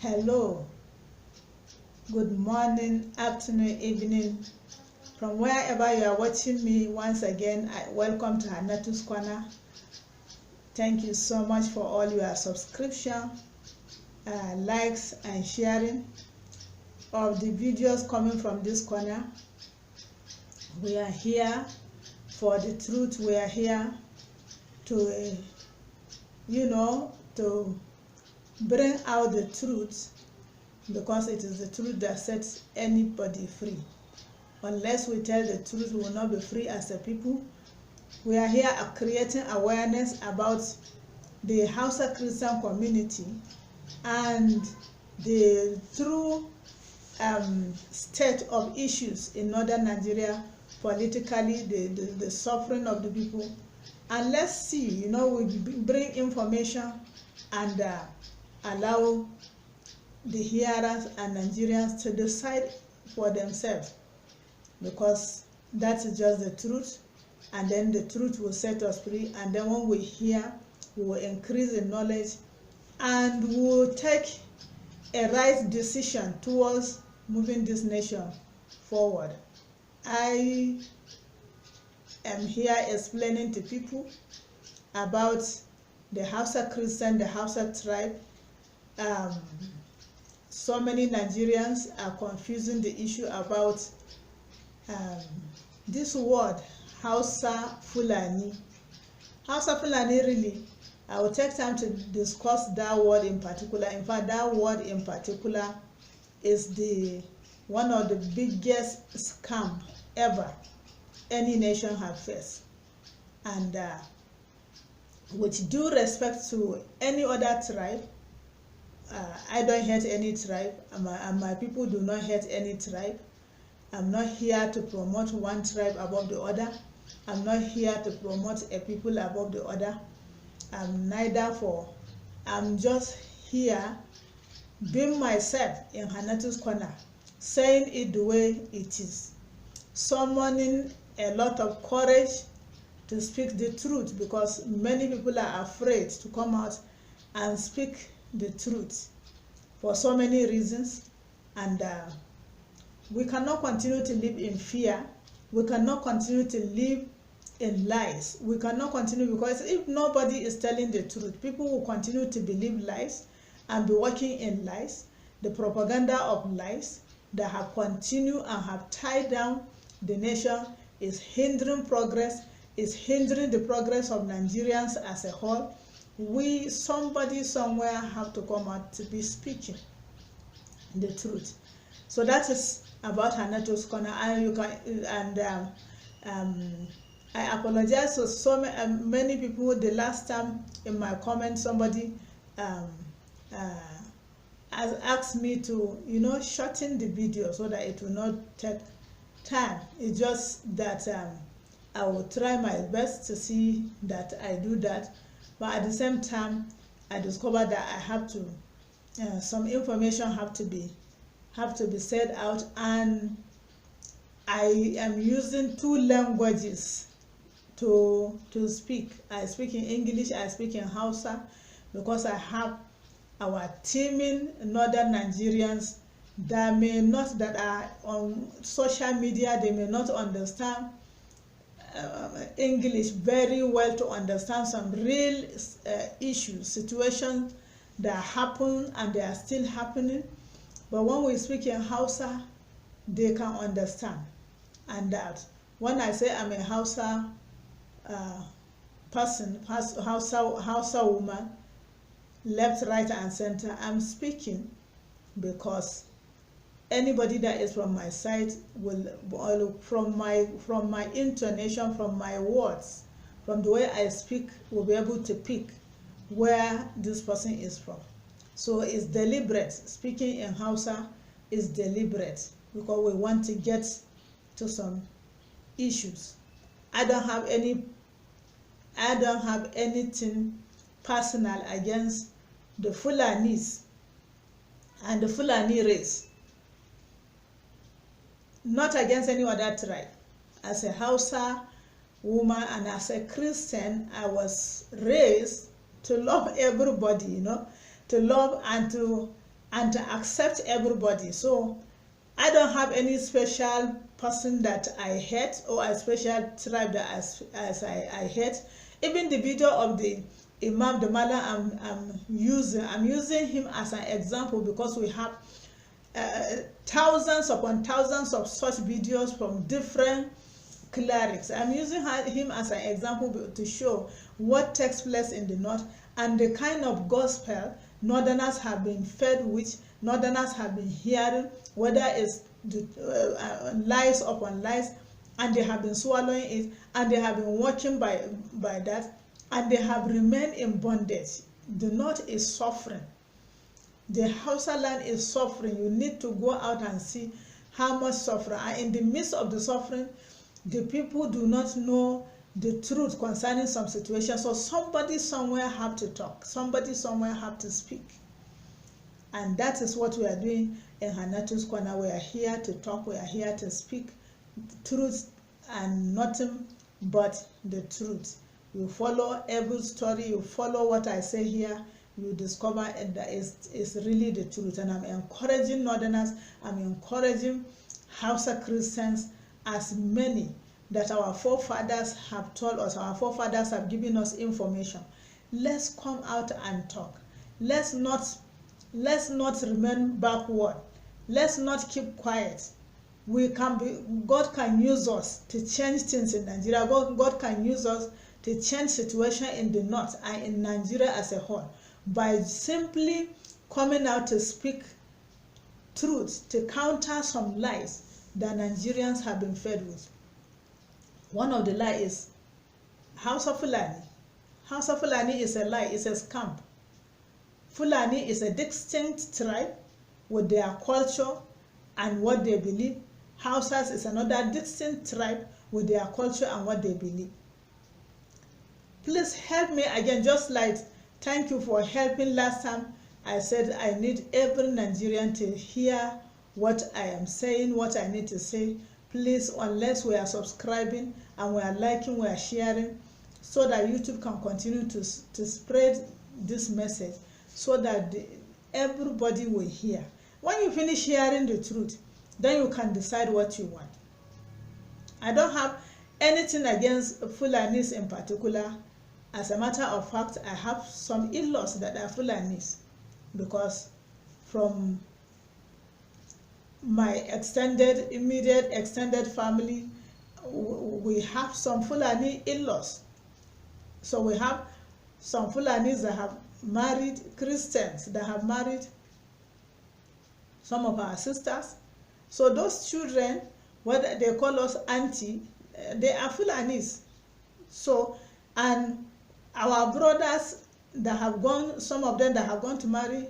Hello, good morning, afternoon, evening, from wherever you are watching me. Once again, welcome to Hannatu's Corner. Thank you so much for all your subscription, likes and sharing of the videos coming from this corner. We are here for the truth. We are here to to bring out the truth, because it is the truth that sets anybody free. Unless we tell the truth, we will not be free as a people. We are here creating awareness about the Hausa Christian community and the true state of issues in northern Nigeria, politically, the suffering of the people. And let's see, we bring information and allow the hearers and Nigerians to decide for themselves, because that is just the truth, and then the truth will set us free. And then when we hear, we will increase in knowledge and we will take a right decision towards moving this nation forward. I am here explaining to people about the Hausa Christian, the Hausa tribe. So many Nigerians are confusing the issue about this word, Hausa Fulani. Hausa Fulani, really, I will take time to discuss that word in particular. In fact, that word in particular is one of the biggest scam ever any nation have faced. And with due respect to any other tribe, I don't hate any tribe, and my people do not hate any tribe. I'm not here to promote one tribe above the other. I'm not here to promote a people above the other. I'm just here being myself in Hannatu's Corner, saying it the way it is, summoning a lot of courage to speak the truth, because many people are afraid to come out and speak the truth for so many reasons. And we cannot continue to live in fear. We cannot continue to live in lies. We cannot continue, because if nobody is telling the truth, people will continue to believe lies and be working in lies, the propaganda of lies that have continued and have tied down the nation, is hindering progress, is hindering the progress of Nigerians as a whole. Somebody somewhere have to come out to be speaking the truth. So that is about Hannatu's Corner. I apologize to so many people. The last time in my comment, somebody has asked me to shorten the video so that it will not take time. It's just that I will try my best to see that I do that. But at the same time, I discovered that I have to, some information have to be said out, and I am using two languages to speak. I speak in English, I speak in Hausa, because I have our teeming northern Nigerians that are on social media. They may not understand English very well to understand some real issues, situations that happen and they are still happening. But when we speak in Hausa, they can understand. And that when I say I'm a Hausa person, Hausa woman, left, right, and center, I'm speaking because anybody that is from my side will, from my intonation, from my words, from the way I speak, will be able to pick where this person is from. So it's deliberate. Speaking in Hausa is deliberate because we want to get to some issues. I don't have anything personal against the Fulanis and the Fulani race, not against any other tribe. As a Hausa woman and as a Christian, I was raised to love everybody, you know, to love and to accept everybody. So I don't have any special person that I hate or a special tribe that I hate. Even the video of the Imam, the Mala I'm using him as an example because we have thousands upon thousands of such videos from different clerics. I'm using him as an example to show what takes place in the north and the kind of gospel northerners have been fed with, northerners have been hearing, whether it's lies upon lies, and they have been swallowing it, and they have been watching by that, and they have remained in bondage. The north is suffering. The Hausa land is suffering. You need to go out and see how much suffering. And in the midst of the suffering, the people do not know the truth concerning some situations. So somebody somewhere have to talk. Somebody somewhere have to speak. And that is what we are doing in Hannatu's Corner. We are here to talk. We are here to speak truth and nothing but the truth. You follow every story. You follow what I say here. You discover that is really the truth. And I'm encouraging northerners. I'm encouraging Hausa Christians, as many that our forefathers have told us, our forefathers have given us information. Let's come out and talk. Let's not remain backward. Let's not keep quiet. God can use us to change things in Nigeria. God can use us to change situation in the north and in Nigeria as a whole by simply coming out to speak truth, to counter some lies that Nigerians have been fed with. One of the lies is Hausa Fulani. Hausa Fulani is a lie, it's a scam. Fulani is a distinct tribe with their culture and what they believe. Hausas is another distinct tribe with their culture and what they believe. Please help me again, just like thank you for helping last time. I said I need every Nigerian to hear what I am saying, what I need to say. Please, unless we are subscribing and we are liking, we are sharing, so that YouTube can continue to spread this message, so that everybody will hear. When you finish hearing the truth, then you can decide what you want. I don't have anything against Fulanis in particular. As a matter of fact, I have some in-laws that are Fulanis, because from my immediate extended family, we have some Fulani in-laws. So we have some Fulanis that have married Christians, that have married some of our sisters. So those children, whether they call us auntie, they are Fulanis. So, and our brothers that have gone, some of them that have gone to marry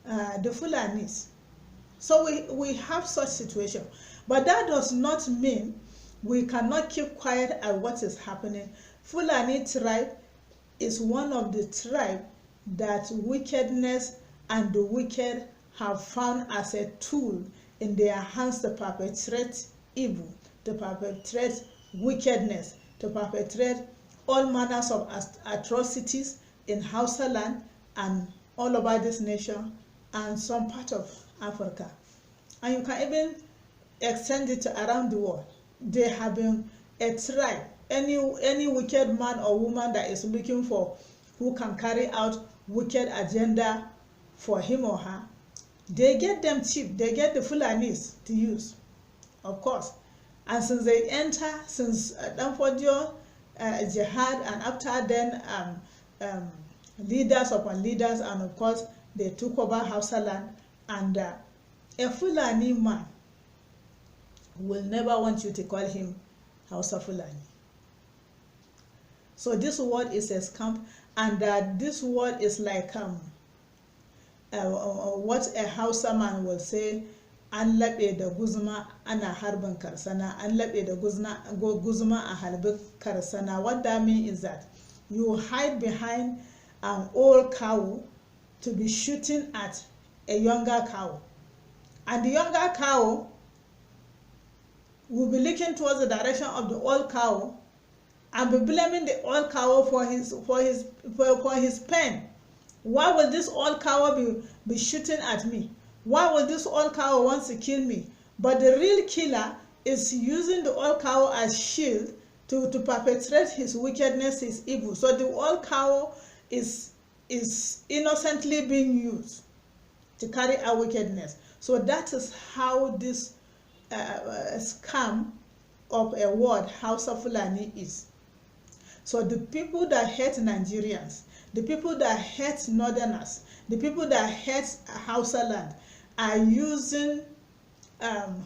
the Fulanis. So we have such situation. But that does not mean we cannot keep quiet at what is happening. Fulani tribe is one of the tribe that wickedness and the wicked have found as a tool in their hands to perpetrate evil, to perpetrate wickedness, to perpetrate all manners of atrocities in Hausa land and all over this nation and some part of Africa. And you can even extend it around the world. They have been a tribe. Any wicked man or woman that is looking for who can carry out wicked agenda for him or her, they get them cheap. They get the Fulanis to use, of course. And since they enter, since Danfodio, jihad, and after then leaders upon leaders, and of course they took over Hausa land, and a Fulani man will never want you to call him Hausa Fulani. So this word is a scam, and this word is like what a Hausa man will say, an laɓe da guzma ana harbin karsana, an laɓe da guzma a halbi karsana. What that means is that you hide behind an old cow to be shooting at a younger cow. And the younger cow will be looking towards the direction of the old cow and be blaming the old cow for his pain. Why will this old cow be shooting at me? Why will this old cow want to kill me? But the real killer is using the old cow as shield to perpetrate his wickedness, his evil. So the old cow is innocently being used to carry out wickedness. So that is how this scam of a word Hausa Fulani is. So the people that hate Nigerians, the people that hate Northerners, the people that hate Hausa land are using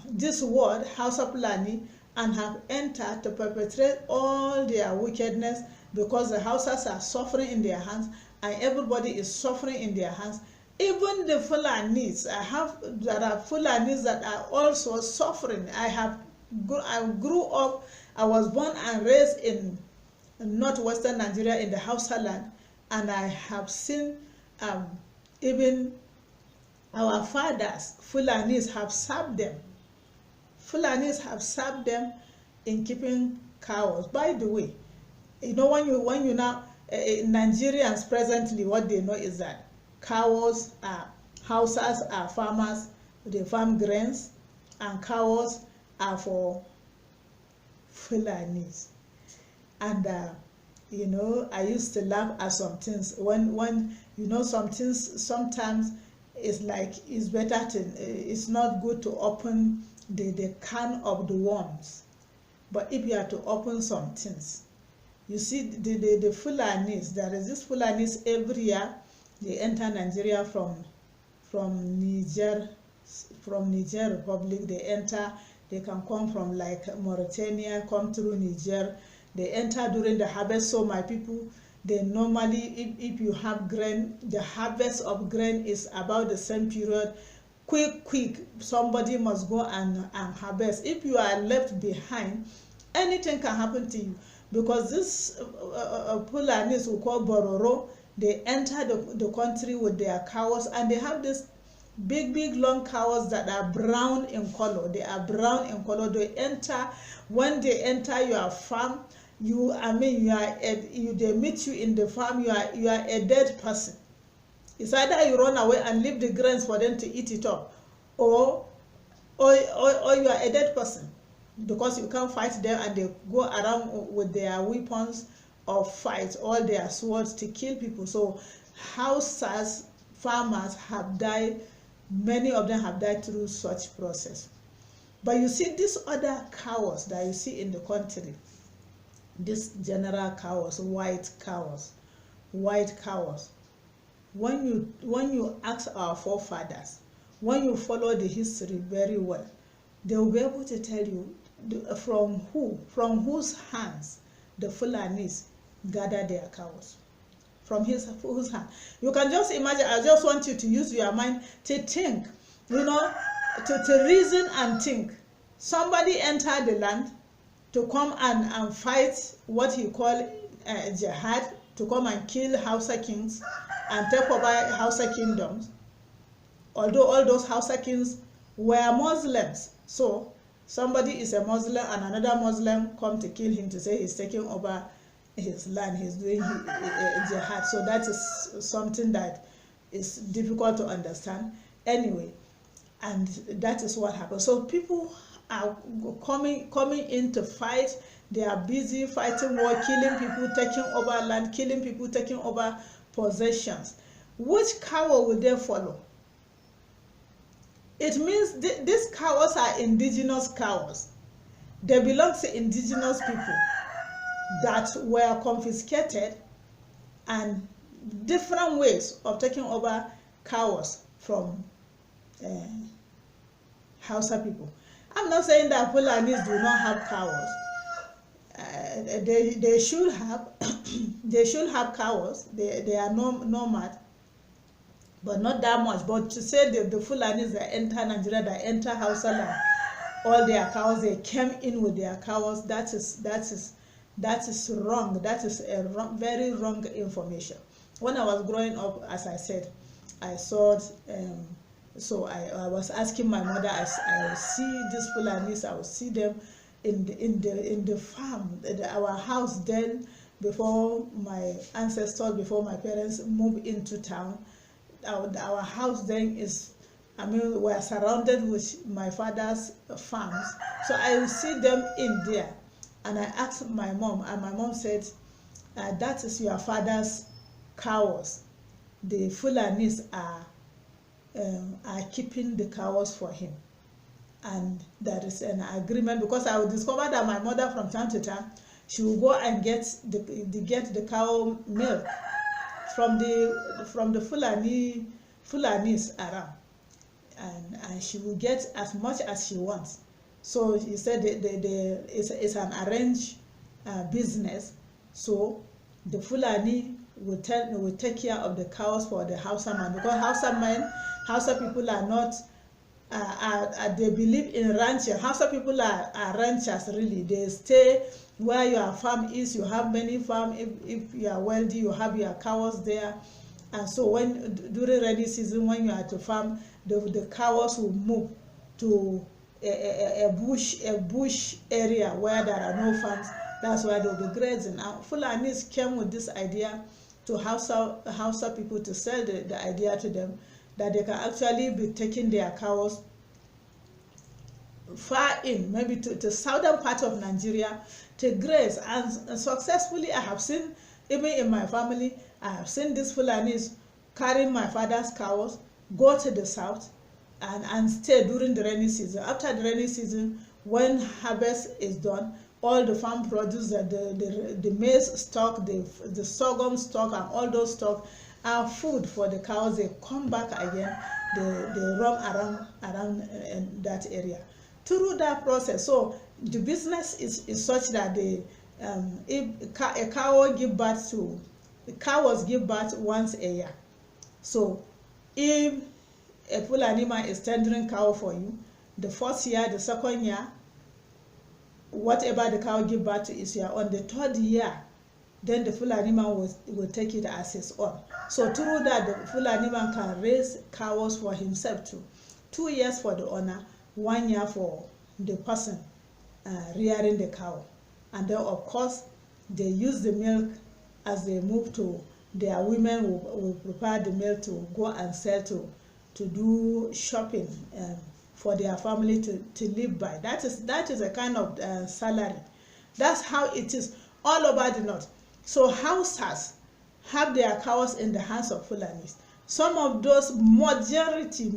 this word Hausa Fulani and have entered to perpetrate all their wickedness, because the Hausas are suffering in their hands and everybody is suffering in their hands. Even the Fulanis, there are Fulanis that are also suffering. I grew up, I was born and raised in northwestern Nigeria in the Hausa land, and I have seen even our fathers, Fulanis, have served them. Fulanis have served them in keeping cows. By the way, you know, when you now Nigerians presently, what they know is that cows are Hausas are farmers. They farm grains, and cows are for Fulanis. And you know, I used to laugh at some things when you know, some things sometimes it's like it's better to it's not good to open the can of the worms. But if you are to open some things, you see the Fulanis, there is this Fulanis every year. They enter Nigeria from Niger Republic. They can come from like Mauritania, come through Niger. They enter during the harvest. So my people, they normally, if you have grain, the harvest of grain is about the same period. Quick, somebody must go and harvest. If you are left behind, anything can happen to you, because this Fulanis we call Bororo, they enter the country with their cows, and they have this big long cows that are brown in color. They are brown in color. They enter, when they enter your farm, they meet you in the farm, you are a dead person. It's either you run away and leave the grains for them to eat it up, or you are a dead person, because you can't fight them, and they go around with their weapons of fight, all their swords, to kill people. So Hausas farmers have died, many of them have died through such process. But you see these other cows that you see in the country, these general cows, white cows, when you ask our forefathers, when you follow the history very well, they will be able to tell you from whose hands the Fulanis gather their cows. From whose hand? You can just imagine. I just want you to use your mind to think, you know, to reason and think. Somebody entered the land to come and fight what he called jihad, to come and kill Hausa kings and take over Hausa kingdoms, although all those Hausa kings were Muslims. So somebody is a Muslim and another Muslim come to kill him to say he's taking over his land, he's doing jihad. So that is something that is difficult to understand anyway, and that is what happened. So people are coming in to fight. They are busy fighting war, killing people, taking over land, killing people, taking over possessions. Which cow will they follow? It means these cows are indigenous cows. They belong to indigenous people that were confiscated, and different ways of taking over cows from Hausa people. I'm not saying that Fulanis do not have cows. They should have they should have cows. They are nomad, but not that much. But to say the Fulanis that enter Nigeria, that enter Hausa land, all their cows, they came in with their cows, that is wrong. That is a very wrong information. When I was growing up, as I said, I saw So I was asking my mother, I will see these Fulanis, I will see them in the farm, our house then, before my ancestors, before my parents moved into town. Our house then is, I mean, we're surrounded with my father's farms. So I will see them in there. And I asked my mom, and my mom said, that is your father's cows. The Fulanis are keeping the cows for him. And that is an agreement, because I will discover that my mother from time to time, she will go and get the cow milk from the Fulanis around, and she will get as much as she wants. So he said it's an arranged business. So the Fulani will take care of the cows for the Hausa man, because Hausa people are not, they believe in ranching. Hausa people are ranchers, really. They stay where your farm is. You have many farms. If you are wealthy, you have your cows there. And so when during rainy season, when you are to farm, the cows will move to a bush area where there are no farms. That's why they'll be grazing. Now Fulanis came with this idea to Hausa people, to sell the idea to them that they can actually be taking their cows far in, maybe to the southern part of Nigeria, to graze. And successfully, I have seen, even in my family, I have seen these Fulanis carrying my father's cows, go to the south and stay during the rainy season. After the rainy season, when harvest is done, all the farm produce, the maize stock, the sorghum stock, and all those stock are food for the cows. They come back again, they roam around that area. Through that process, so the business is such that if a cow give birth to, cows give birth once a year. So if a Fulani man is tendering cow for you, the first year, the second year, whatever the cow give birth to is your own. The third year, then the Fulani man will take it as his own. So through that, the Fulani man can raise cows for himself too. 2 years for the owner, 1 year for the person rearing the cow. And then of course, they use the milk as they move to, their women will prepare the milk to go and sell to do shopping for their family to live by. That is a kind of salary. That's how it is all over the north. So Hausas have their cows in the hands of Fulanis. Some of those, majority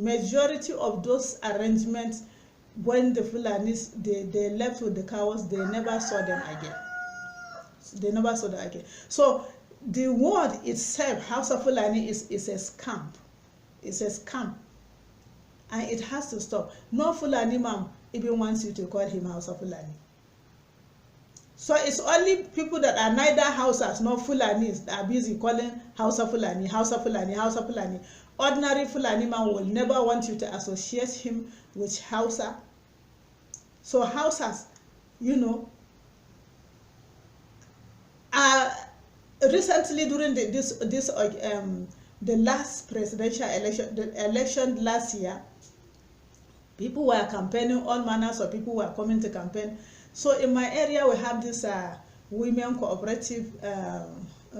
of those arrangements, when the Fulanis, they left with the cows, they never saw them again. They never saw them again. So the word itself, Hausa Fulani, is a scam. It's a scam. And it has to stop. No Fulani man even wants you to call him Hausa Fulani. So it's only people that are neither Hausas nor Fulanis that are busy calling Hausa Fulani, Hausa Fulani, Hausa Fulani. Ordinary Fulani man will never want you to associate him with Hausa. So Hausas, you know, recently during the last presidential election, the election last year, people were campaigning, all manners of people were coming to campaign. So in my area, we have this women cooperative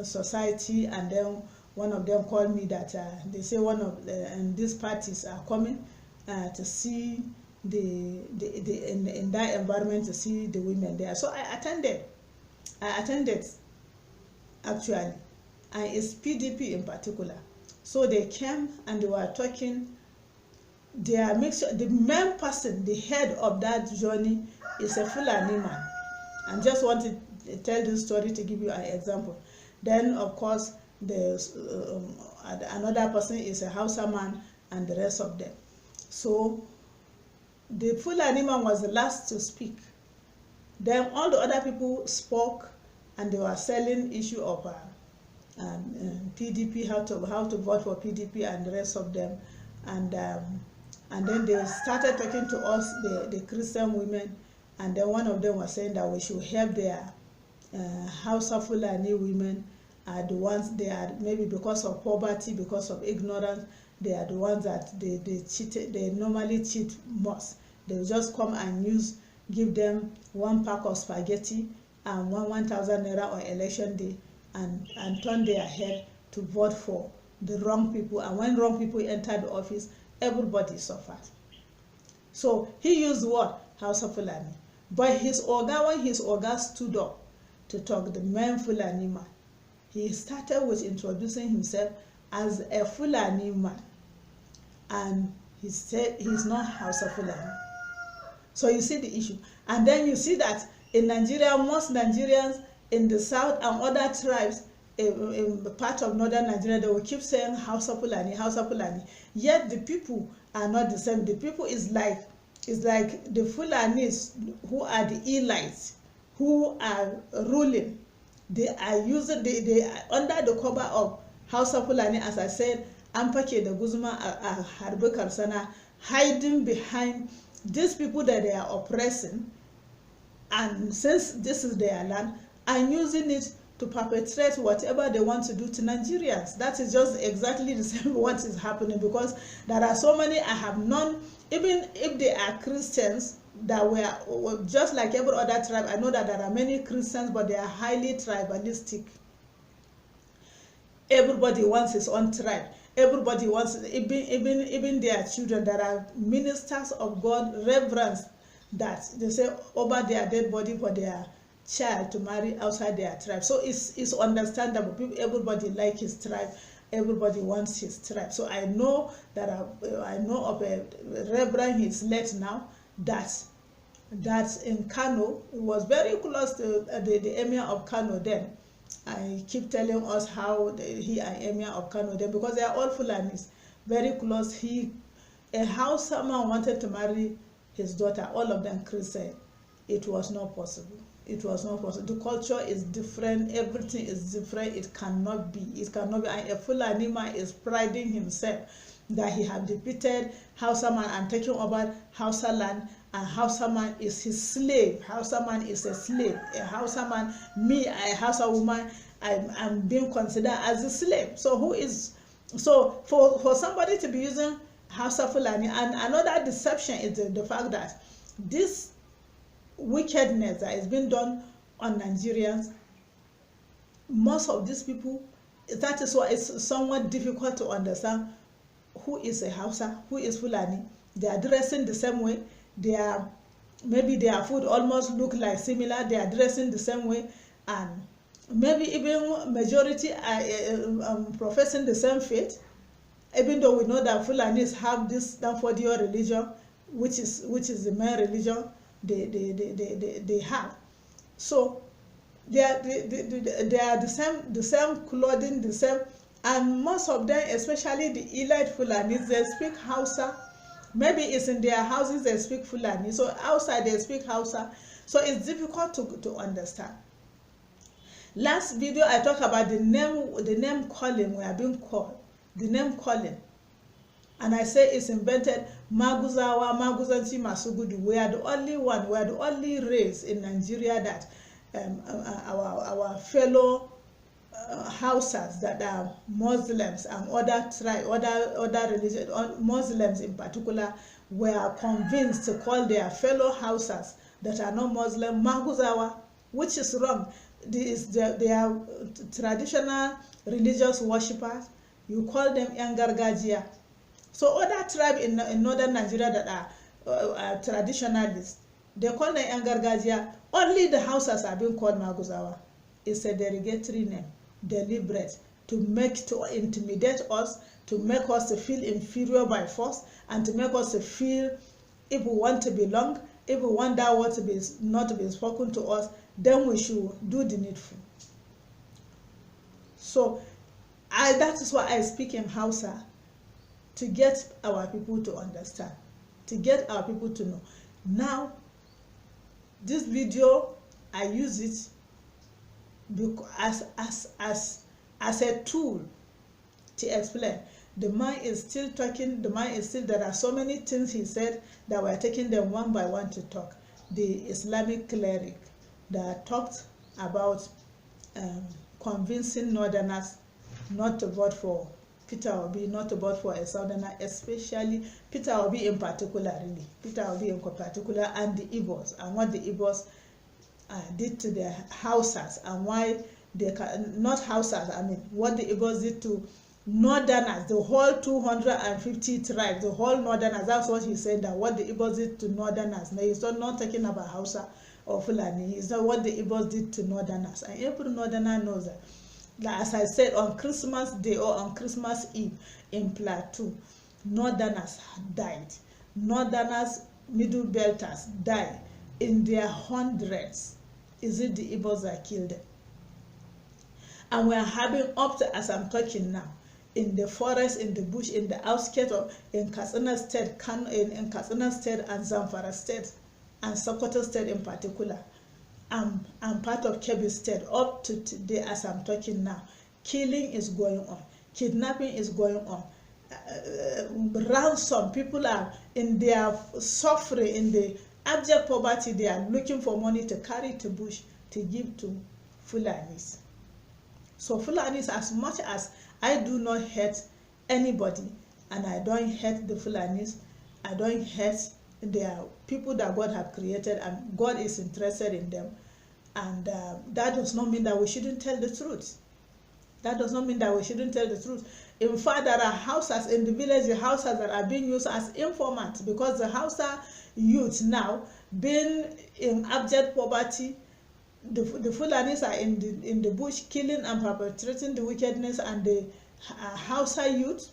society, and then one of them called me that they say one of and these parties are coming to see in that environment, to see the women there. So I attended actually, and it's PDP in particular. So they came and they were talking. Their mixture, the main person, the head of that journey is a Fulani man. And just want to tell this story to give you an example. Then of course there's another person is a Hausa man, and the rest of them. So the Fulani man was the last to speak. Then all the other people spoke, and they were selling issue of PDP, how to vote for PDP, and the rest of them. And then they started talking to us, the Christian women, and then one of them was saying that we should help their Hausa Fulani women, the ones they are maybe because of poverty, because of ignorance, they are the ones that they normally cheat most. They just come and give them one pack of spaghetti and 1,000 naira on election day, and turn their head to vote for the wrong people. And when wrong people enter the office, everybody suffered. So he used what? Hausa Fulani. But his oga, when his oga stood up to talk, the main Fulani man, he started with introducing himself as a Fulani man. And he said he's not Hausa Fulani. So you see the issue. And then you see that in Nigeria, most Nigerians in the south and other tribes in part of northern Nigeria, they will keep saying Hausa Fulani, Hausa Fulani. Yet the people are not the same. The people is like the Fulanis who are the elites, who are ruling. They are using, they are under the cover of Hausa Fulani, as I said, Ampake the Guzma, Harbe Karsana, hiding behind these people that they are oppressing, and since this is their land, and using it to perpetrate whatever they want to do to Nigerians. That is just exactly the same what is happening, because there are so many I have known, even if they are Christians, that were just like every other tribe. I know that there are many Christians, but they are highly tribalistic. Everybody wants his own tribe. Everybody wants, even their children. There are ministers of God, reverends, that they say over their dead body for their child to marry outside their tribe. So it's understandable. People, everybody like his tribe. Everybody wants his tribe. So I know that I know of a reverend, he's late now, that in Kano, it was very close to the emir of Kano then. I keep telling us how he and emir of Kano then, because they are all Fulanis, very close. A Hausa man wanted to marry his daughter, all of them Christian. It was not possible. It was not possible. The culture is different. Everything is different. It cannot be. It cannot be. And a Fulani man is priding himself that he had defeated Hausa man and taken over Hausa land, and Hausa man is his slave. Hausa man is a slave. A Hausa man, me, a Hausa woman, I'm being considered as a slave. So for somebody to be using Hausa Fulani, and another deception is the fact that this wickedness that is being done on Nigerians, most of these people, that is why it's somewhat difficult to understand who is a Hausa, who is Fulani. They are dressing the same way. Maybe their food almost look like similar. They are dressing the same way, and maybe even majority are professing the same faith. Even though we know that Fulanis have this Danfodio religion, which is the main religion they have. So they are the same clothing, the same, and most of them, especially the elite Fulanis, they speak Hausa. Maybe it's in their houses they speak Fulani, so outside they speak Hausa. So it's difficult to understand. Last video I talked about the name calling. We are being called. The name calling, and I say it's invented. Maguzawa, Maguzanti, Masugudu. We are the only one. We are the only race in Nigeria that our fellow Hausas that are Muslims and other religions, Muslims in particular, were convinced to call their fellow Hausas that are not Muslim Maguzawa, which is wrong. They are traditional religious worshippers. You call them Yangargajia. So other tribes in northern Nigeria that are traditionalists, they call them Yangargajia. Only the Hausas are being called Maguzawa. It's a derogatory name, deliberate, to intimidate us, to make us feel inferior by force, and to make us feel if we want to belong, if we want that word not to be spoken to us, then we should do the needful. So that is why I speak in Hausa, to get our people to understand, to get our people to know. Now, this video, I use it because as a tool to explain. The man is still talking. There are so many things he said that we're taking them one by one to talk. The Islamic cleric that talked about convincing northerners not to vote for Peter Obi, not about for a southerner, especially Peter Obi in particular, really. Peter Obi in particular, and the Igbos, and what the Igbos did to their Hausas, and why they not Hausas, I mean, what the Igbos did to Northerners, the whole 250 tribes, the whole Northerners. That's what he said, that what the Igbos did to Northerners. Now, he's not talking about Hausa or Fulani. It's not what the Igbos did to Northerners. And every Northerner knows that. Like, as I said, on Christmas Day or on Christmas Eve in Plateau, Northerners died. Northerners, Middle Belters died in their hundreds. Is it the Igbos that killed them? And we are having, up to as I'm talking now, in the forest, in the bush, in the outskirts of, in Katsina State, in Katsina State and Zamfara State, and Sokoto State in particular, and part of Kebbi State, up to today as I'm talking now, killing is going on, kidnapping is going on, ransom, people are in their suffering, in the abject poverty, they are looking for money to carry to bush to give to Fulanis. So Fulanis, as much as I do not hate anybody, and I don't hate the Fulanis, I don't hate their people that God have created, and God is interested in them, and that does not mean that we shouldn't tell the truth. That does not mean that we shouldn't tell the truth. In fact, there are houses in the village, the houses that are being used as informants, because the Hausa youth now, being in abject poverty, the Fulanis are in the bush killing and perpetrating the wickedness, and the Hausa youth,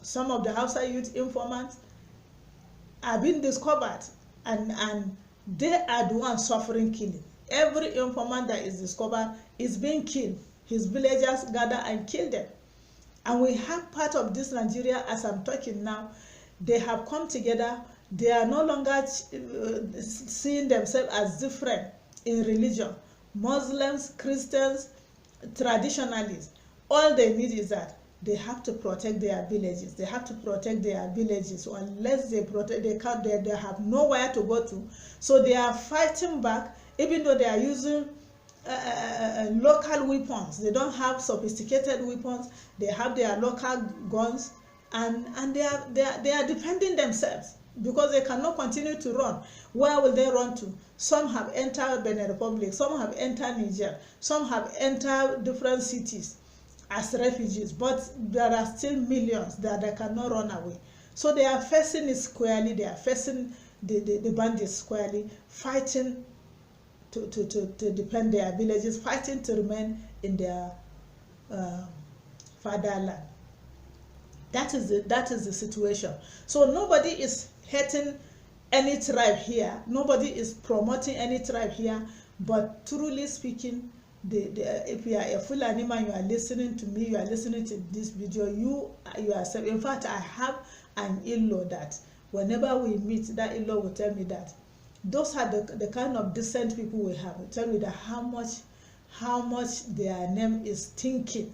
some of the Hausa youth informants are being discovered, and they are the ones suffering killing. Every informant that is discovered is being killed. His villagers gather and kill them. And we have part of this Nigeria, as I'm talking now, they have come together. They are no longer seeing themselves as different in religion. Muslims, Christians, traditionalists, all they need is that they have to protect their villages. They have to protect their villages. So unless they protect, they have nowhere to go to. So they are fighting back, even though they are using local weapons. They don't have sophisticated weapons. They have their local guns, and they are defending themselves, because they cannot continue to run. Where will they run to? Some have entered Benin Republic, some have entered Niger, some have entered different cities as refugees, but there are still millions that they cannot run away. So they are facing it squarely. They are facing the bandits squarely, fighting to defend their villages, fighting to remain in their fatherland. That is the situation. So nobody is hating any tribe here. Nobody is promoting any tribe here. But truly speaking, if you are a Fulani man, you are listening to me, you are listening to this video, you are safe. In fact, I have an in-law that whenever we meet, that in-law will tell me that those are the kind of decent people we have. Will tell me that how much their name is stinking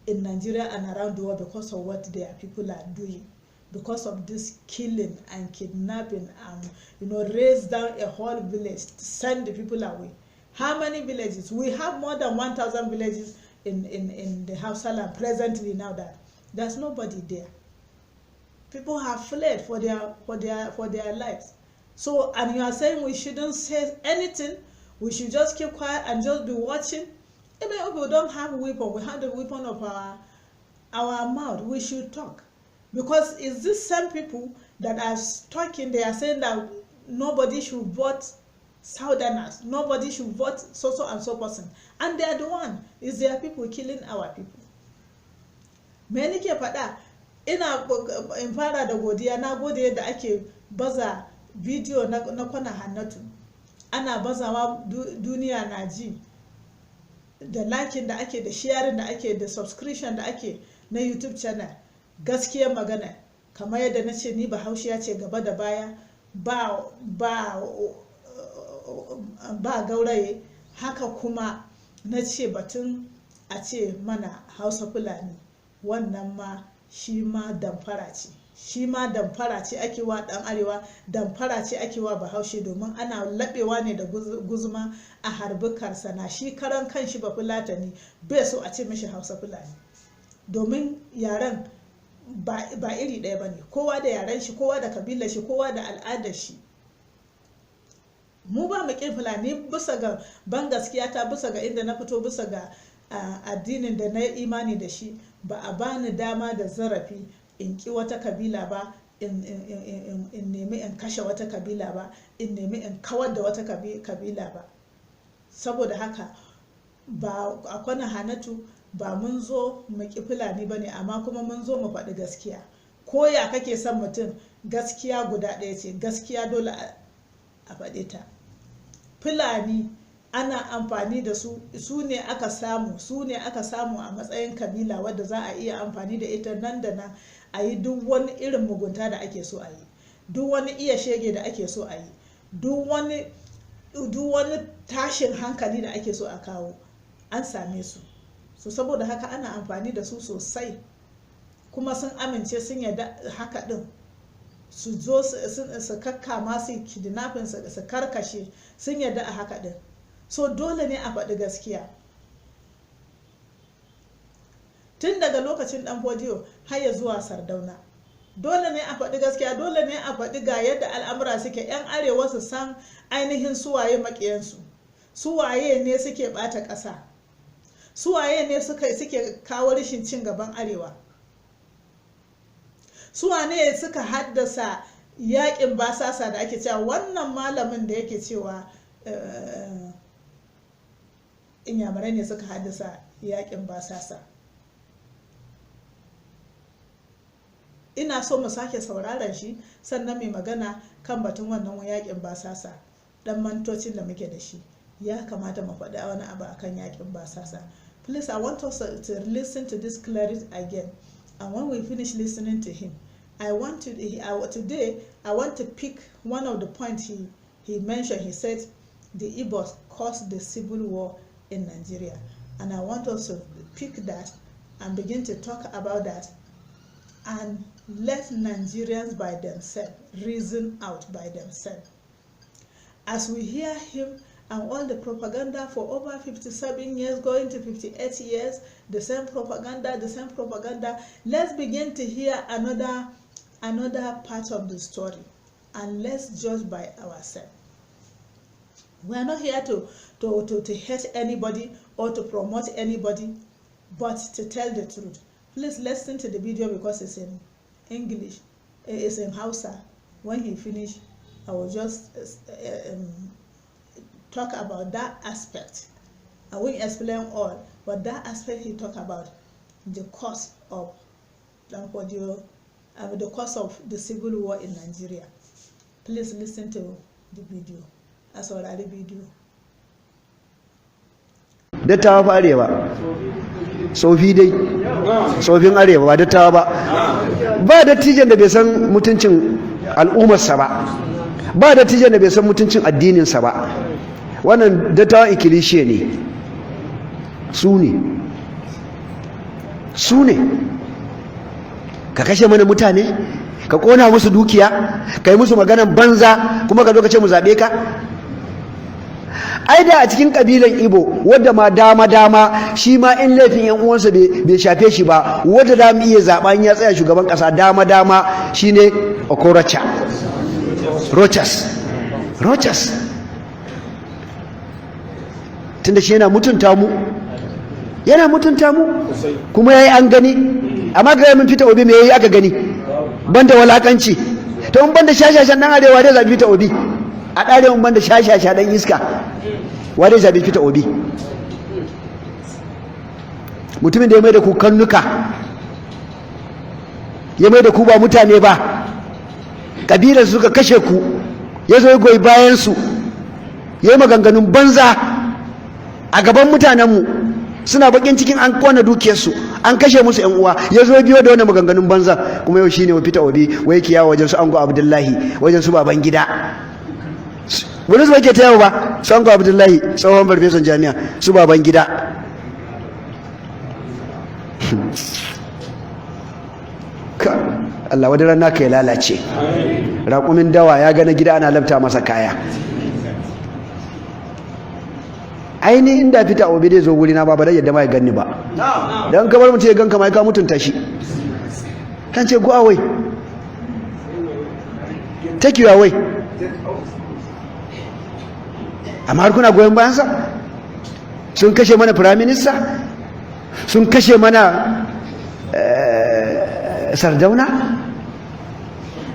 in Nigeria and around the world because of what their people are doing, because of this killing and kidnapping, and raise down a whole village to send the people away. How many villages? We have more than 1,000 villages in the Hausa land presently now that there's nobody there. People have fled for their lives. So, and you are saying we shouldn't say anything, we should just keep quiet and just be watching. Even if we don't have a weapon, we have the weapon of our mouth, we should talk. Because it's these same people that are talking, they are saying that nobody should vote Southerners, nobody should vote so and so person. And they are the one, it's their people killing our people. Many ke faɗa, ina in fara da godiya, na gode da ake baza video na kwana Hannatu. Ana bazawa duniya na ji. Da liking da ake, da sharing da ake, da subscription da ake na YouTube channel. Gaskiyar magana, kamar yadda na ce ni Bahaushiya ce gaba da baya, ba gauraye, haka kuma na ce batun a ce mana Hausa Fulani, wannan ma shi ma damfara ce. Shi ma damfara ce ake wa ɗan arewa, damfara ce ake wa Bahaushe, domin ana laɓewa ne da guzuma a harbi karsana. Shi karan kan shi Bafulatani bai so a ce mishi Hausa Fulani, domin yaren ba iri ɗaya ba ne, kowa da yaren shi, kowa da kabilar shi, kowa da al'adar shi. Mu ba mu ƙin Fulani bisa ga ban gaskiya ta, bisa ga inda na fito, bisa ga addinin da na imani da shi. Ba a bani dama da zarafi in ƙi wata kabila ba, in nemi in kashe wata kabila ba, in nemi in kawar da wata kabila ba. Saboda haka ba a kwana Hannatu ba mun zo mu ƙi Fulani ba ne, amma kuma mun zo mu faɗi gaskiya. Ko ya kake son mutum, gaskiya guda ɗaya ce, gaskiya dole a faɗe ta. Fulani ana amfani da su ne aka samu a matsayin kabila wadda za a iya amfani da ita nan da nan a yi duk wani irin mugunta da ake so a yi, duk wani iya shege da ake so a yi, duk wani tashin hankali da ake so a kawo, an same su. So saboda haka ana amfani da su sosai, kuma sun amince sun yarda haka din. Su zo su kakkama su kidnapping su karkashe, sun yarda a haka din. So dole ne a faɗi gaskiya. Tun daga lokacin ɗan Fodiyo har ya zuwa Sardauna, dole ne a faɗi gaskiya, dole ne a faɗi ga yadda al'amura suke. 'Yan arewa su san ainihin suwaye maƙiyansu, suwaye ne suke ɓata ƙasa, suwaye ne suke kawo rashin cin gaban arewa, suwane suka haddasa yaƙin basasa da ake cewa. Wannan malamin da yake cewa inyamurai ne suka haddasa yaƙin basasa. Ina so mu sake sauraron shi, sannan mai magana kan batun wannan yaƙin basasa. Dan mantocin da muke da shi, ya kamata mu faɗi wani abu akan yaƙin basasa. Please, I want us to listen to this cleric again, and when we finish listening to him, today I want to pick one of the points he mentioned. He said the Igbos caused the civil war in Nigeria, and I want us to pick that and begin to talk about that, and let Nigerians by themselves reason out by themselves. As we hear him and all the propaganda for over 57 years, going to 58 years, the same propaganda, let's begin to hear another part of the story, and let's judge by ourselves. We are not here to hate anybody or to promote anybody, but to tell the truth. Please listen to the video because it's in English, it's in Hausa. When he finished, I will just talk about that aspect. I won't explain all, but that aspect he talked about, the cause of the cause of the civil war in Nigeria. Please listen to the video. A saurari video. Dattawa fa arewa, tsofi dai, tsofin arewa ba dattawa ba dattijan da bai san mutuncin al'ummarsa ba dattijan da bai san mutuncin addininsa ba. Wannan dattawan ikilishiya ne, su ne ka kashe mana mutane, ka kona musu dukiya, ka yi musu maganan banza, kuma ka zo ka ce mu zaɓe ka. Ai da a cikin kabilan Ibo, wadda ma dama shi ma in laifin yan uwansa bai shafe shi ba, wadda da mu iya zaɓen ya tsaya shugaban ƙasa dama shine Okorocha Rochas, tunda shi yana mutunta mu kuma yayi an gani. Amma ga mun fita Obi me yayi aka gani, banda walakanci. To mun banda shashashan dan arewa dai zabi fita Obi, a dare mun banda shashasha dan iska wa dai zabi fita Obi. Mutumin da ya mai da ku kannuka, ya mai da ku ba mutane ba, kabilar suka kashe ku, ya zo ya goyi bayan su, ya yi maganganun banza a gaban mutanenmu, suna bakin cikin an kona dukiyarsu, an kashe musu yan uwa, ya zo biyo da wani maganganun banza. Kuma yau shine fita Obi wai kiyawa wajen su Ango Abdullahi, wajen su baban gida. Wani su ke ta yawo ba, su Ango Abdullahi tsohon farfesan jami'a, su baban gida. Allah wadda ran naka ya lalace. Raƙumin dawa ya gana gida ana labta masa kaya. Ainihin inda fita Obi dai zo wuri na ba dai yadda mai ganni ba, dan kamar mutum ya ganka mai ka mutunta shi. kan ce go away, take you away. Amma har kuna goyon bayansa? Sun kashe mana prime minister, sun kashe mana Sardauna,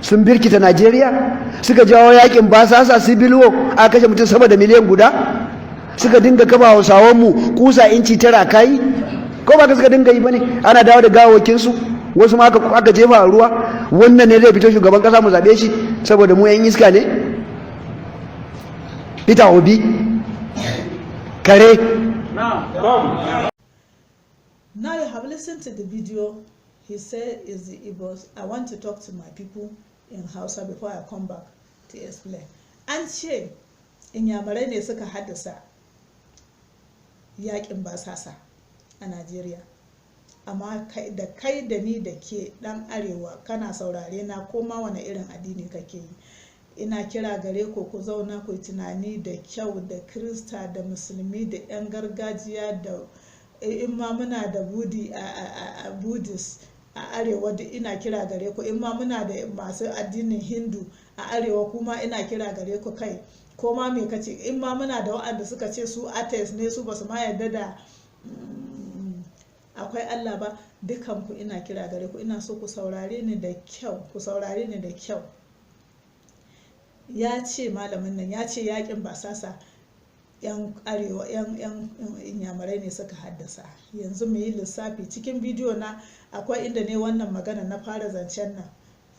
sun birkita Najeriya, suka jawo yakin basasa civil war, aka kashe mutum sama da miliyan guda, suka dinga kaba Hausawanmu kusa inci tara kai, ko ba ka suka dinga yi bane? Ana dawo da gawawakinsu, wasu ma aka jefa a ruwa. Wannan ne zai fito shugaban kasa mu zaɓe shi saboda mu yan iska ne? Peter Obi kare. Now you have listened to the video. He said is the Igbos. I want to talk to my people in Hausa before I come back to explain. An ce Inyamurai ne suka haddasa yakin basasa a Najeriya. Amma da kai da ni da ke dan arewa kana saurare na koma wani irin addini kake yi. Ina kira gare ku zauna ku tunani da kyau, da Kirista da Musulmi da 'yan gargajiya da in ma muna da Buddhist a arewa, duk ina kira gare ku. In ma muna da masu addinin Hindu a arewa, kuma ina kira gare ku, kai ko ma me kace. In ma muna da waɗanda suka ce su atheist ne, su basu ma yarda da akwai Allah ba, dukan ku ina kira gare ku. Ina so ku saurare ni da kyau, ku saurare ni da kyau. Ya ce malamin nan ya ce yakin basasa yan arewa yan Inyamurai ne suka haddasa. Yanzu mu yi lissafi. Cikin bidiyo na akwai inda ne wannan magana na fara zancen nan,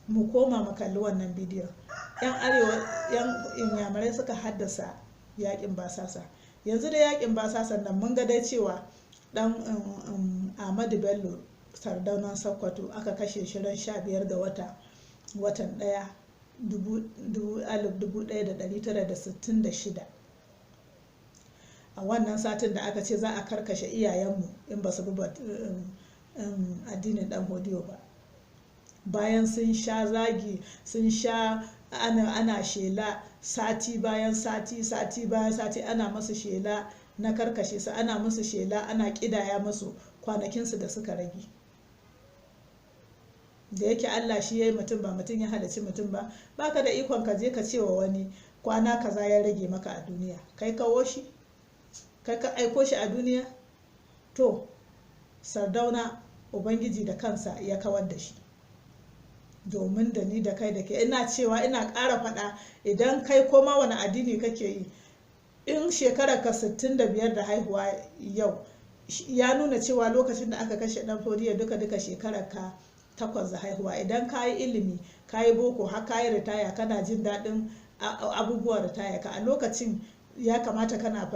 mu koma mu kalli wannan bidiyo. Yan arewa yan Inyamurai suka haddasa yakin basasa. Yanzu da yakin basasan nan mun ga dai cewa dan Ahmadu Bello Sardaunan Sokoto aka kashe shi ran 15 ga watan 1966. A wannan satin da aka ce za a karkashe iyayenmu in ba su bi addinin dan hodiyo ba. Bayan sun sha zagi, sun sha ana shela sati bayan sati, sati bayan sati, ana masu shela na karkashe su, ana musu shela, ana kidaya musu kwanakinsu da suka rage. Da yake Allah shi ya yi mutum, ba mutum ya halarci mutum ba, baka da ikon ka je ka ce wa wani kwana kaza ya rage maka a duniya. Kai kawo shi, kai ka aiko shi a duniya. To Sardauna Ubangiji da kansa ya kawar da shi, domin da ni da kai da ke ina cewa, ina ƙara faɗa, idan kai koma wani addini kake yi, in shekarar ka 65 da haihuwa yau, ya nuna cewa lokacin da aka kashe dan Fodiyo duka shekarar ka 8 da haihuwa. Idan ka yi ilimi, ka yi boko, har ka yi ritaya, kana jin daɗin abubuwan ritaya ka, a lokacin ya kamata kana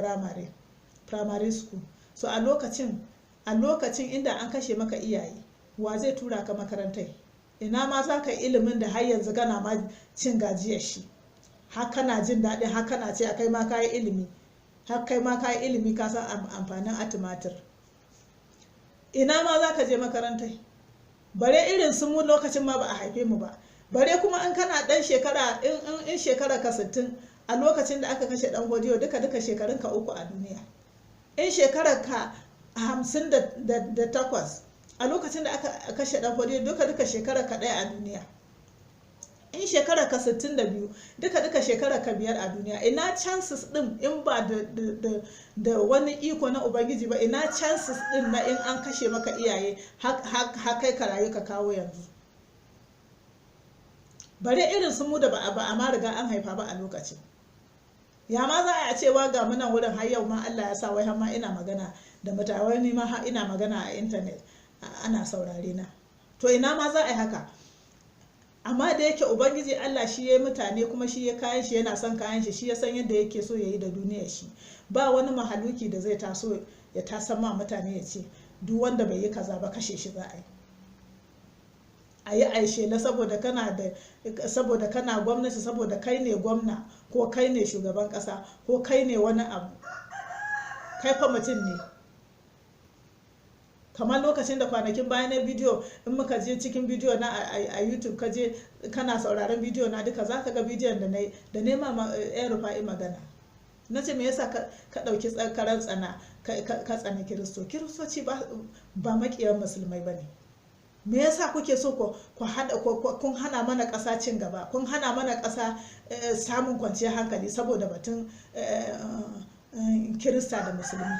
primary school. So a lokacin inda an kashe maka iyaye, wa zai tura ka makarantai? Ina ma za ka yi ilimin da har yanzu kana ma cin gajiyar shi, har kana jin daɗin, har kana ce kai ma ka yi ilimi, har kai ma ka yi ilimi, ka san amfanin atimatir. Ina ma za ka je makarantai? Bare irin su mu lokacin ma ba a haife mu ba. Bare kuma in kana dan shekara in shekara ka 60 a lokacin da aka kashe dan Hodiyo, duka shekarun ka 3 a duniya. In shekarar ka 58 a lokacin da aka kashe dan Hodiyo, duka shekarar ka 1 a duniya. In shekarar ka 62 duka shekarar ka 5 a duniya. Ina chances din in ba da wani iko na Ubangiji ba, ina chances din na in an kashe maka iyaye har kai ka rayu ka kawo yanzu? Bare irin su mu da ba a ma riga an haifa ba a lokacin. Ya ma za a cewa ga munan wurin har yau ma Allah ya sa wai har ma ina magana da mutane, ni ma har ina magana a internet ana saurare na. To ina ma za a yi haka? Amma da yake Ubangiji Allah shi ya yi mutane, kuma shi ya kayan shi, yana son kayan shi, shi ya san yadda yake so ya yi da duniyar shi. Ba wani mahaluki da zai taso ya tasan ma mutane ya ce duk wanda bai yi kaza ba kashe shi za a yi aishe na saboda kana gwamnati, saboda kai ne gwamna, ko kai ne shugaban kasa, ko kai ne wani abu. Kai fa mutum ne. Kamar lokacin da kwanakin bayan na bidiyo, in muka je cikin bidiyo na a YouTube, ka je kana sauraron bidiyo na duka, za ka ga bidiyon da nema yan Rufa'i magana. Na ce me yasa ka ɗauki karan tsana ka tsana Kiristoci ba maƙiyan musulmai ba ne. me yasa kuke so kun hana mana ƙasa cin gaba, kun hana mana ƙasa samun kwanciyar hankali saboda batun kirista da musulmi.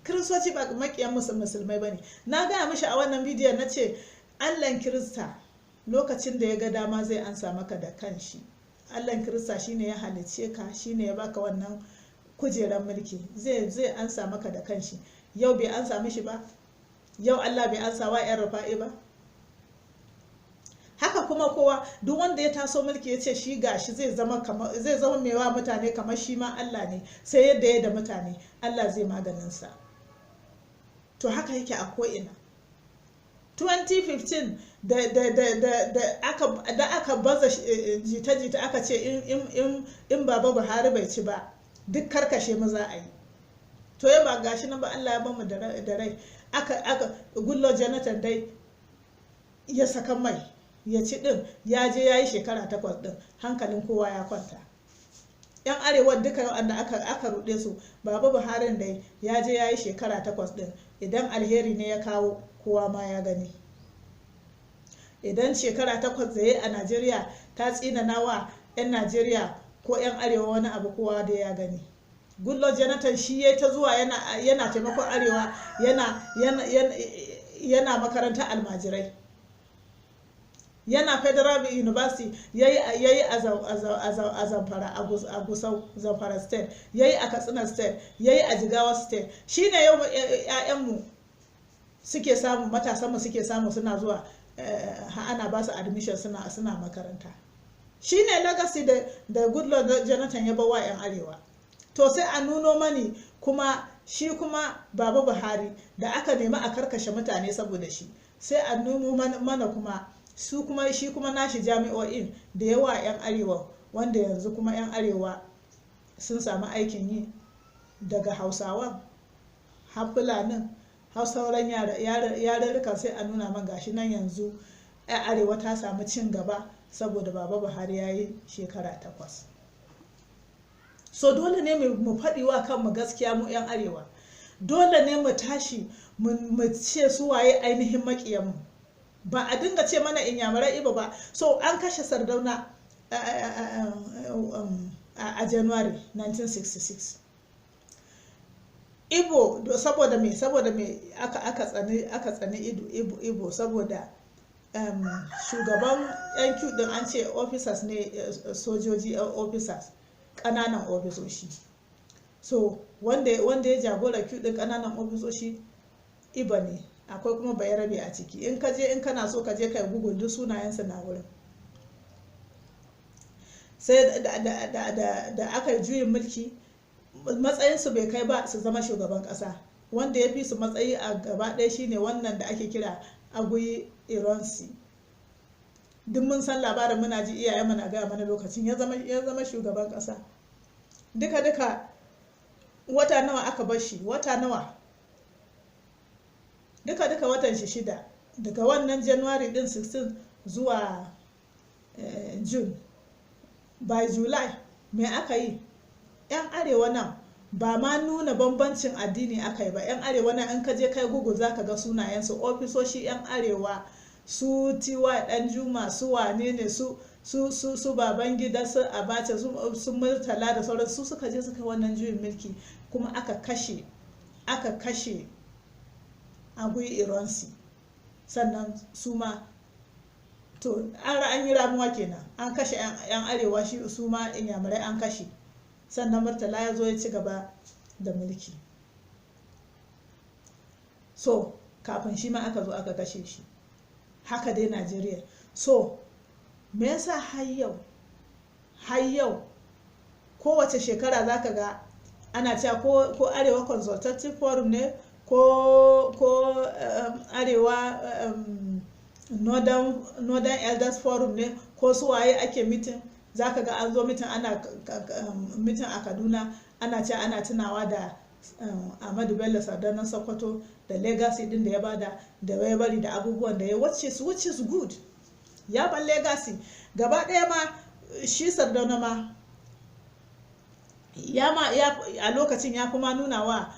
Kiristoci ba makiyan musulmai ba ne. Na gaya mishi a wannan bidiyon na ce Allahn kirista lokacin da ya ga dama zai ansa maka da kanshi. Allahn kirista shine ya halicce ka, shine ya baka wannan kujerar mulki, zai ansa maka da kanshi. Yau bai ansa mishi ba? Yau Allah bai ansa wa yan Rufa'i ba? Haka kuma kowa duk wanda ya taso mulki ya ce shi gashi zai zama mewa mutane kamar shi ma Allah ne, sai yadda ya da mutane Allah zai maganin sa. To haka yake a ko'ina. 2015 da aka baza jita-jita aka ce in Baba Buhari bai ci ba duk karkashe mu za a yi. To ya ba gashi nan ba, Allah ya bamu da rai. Aka Goodluck Jonathan dai ya saka mai ya ci din, ya je ya yi shekara 8 din, hankalin kowa ya kwanta. Yan arewa duka wanda aka ruɗe su, Baba Buhari dai ya je ya yi shekara 8 din, idan alheri ne ya kawo kowa ma ya gani. Idan shekara 8 zai a Najeriya ta tsinana wa 'yan Najeriya ko 'yan arewa wani abu, kowa da ya gani. Goodluck Jonathan shi ya ta zuwa yana taimakon arewa, yana makarantar almajirai, yana Federal University yayi a Zamfara, a Gusau Zamfara State, yayi a Katsina State, yayi a Jigawa State. Shine yau ƴaƴanmu suke samu, matasanmu suke samu suna zuwa ana ba su admission suna makaranta. Shine legacy da Goodluck Jonathan ya bawa 'yan arewa. To sai a nuno mani kuma shi kuma Baba Buhari da aka nemi a karkashe mutane saboda shi, sai a nuno mana kuma shi kuma nashi jami'o'in da yawa 'yan arewa, wanda yanzu kuma 'yan arewa sun samu aikin yi, daga Hausawan har Fulanin har sauran yarurrukan, sai a nuna man gashi nan yanzu 'yan arewa ta samu cin gaba saboda Baba Buhari ya yi shekara 8. So dole ne mu faɗi wa kanmu gaskiya mu 'yan arewa. Dole ne mu tashi mu ce su waye ainihin maƙiyanmu. Ba a dinga ce mana Inyamurai Ibo ba. So an kashe Sardauna a January 1966. Ibo saboda me aka tsani Ibo saboda shugaban NQ din an ce officers ne, sojoji officers, ƙananan ofisoshi. So wanda ya jagora Q din ƙananan ofisoshi Ibo ne, akwai kuma Bayarabe a ciki. In kana so ka je kai Google duk sunayensa na wurin. Sai da aka yi juyin mulki, matsayinsu bai kai ba su zama shugaban ƙasa. Wanda ya fi su matsayi a gaba ɗaya shine wannan da ake kira Aguiyi Ironsi. Duk mun san labarin, muna ji iyayenmu na gaya mana lokacin ya zama shugaban ƙasa. Duka wata nawa aka bar shi, wata nawa, duka watan shi 6, daga wannan January din 16 zuwa June. By July me aka yi? 'Yan arewa nan ba ma nuna bambancin addini aka yi ba. 'Yan arewa nan in ka je kai Google za ka ga sunayensu, ofisoshi 'yan arewa, su T.Y. Danjuma, su wane ne, su Babangida, su Abacha, su Murtala da sauran su suka je suka wannan juyin mulki, kuma aka kashe Aguiyi Ironsi. Sannan su ma to an yi ramuwa kenan, an kashe 'yan arewa, su ma Inyamurai an kashe. Sannan Murtala ya zo ya ci gaba da mulki. So kafin shi ma aka zo aka kashe shi. Haka dai Najeriya. So me yasa har yau kowace shekara za ka ga ana cewa ko Arewa Consultative Forum ne, ko Arewa Northern Elders Forum ne, ko su waye ake mitin. Za ka ga an zo mitin, ana mitin a Kaduna, ana cewa ana tunawa da Ahmadu Bello Sardauna Sokoto, da legacy din da ya bada, da ya bari, da abubuwan da ya, which is good. Ya ban legacy gaba ɗaya ma. Shi Sardauna ma a lokacin ya kuma nuna wa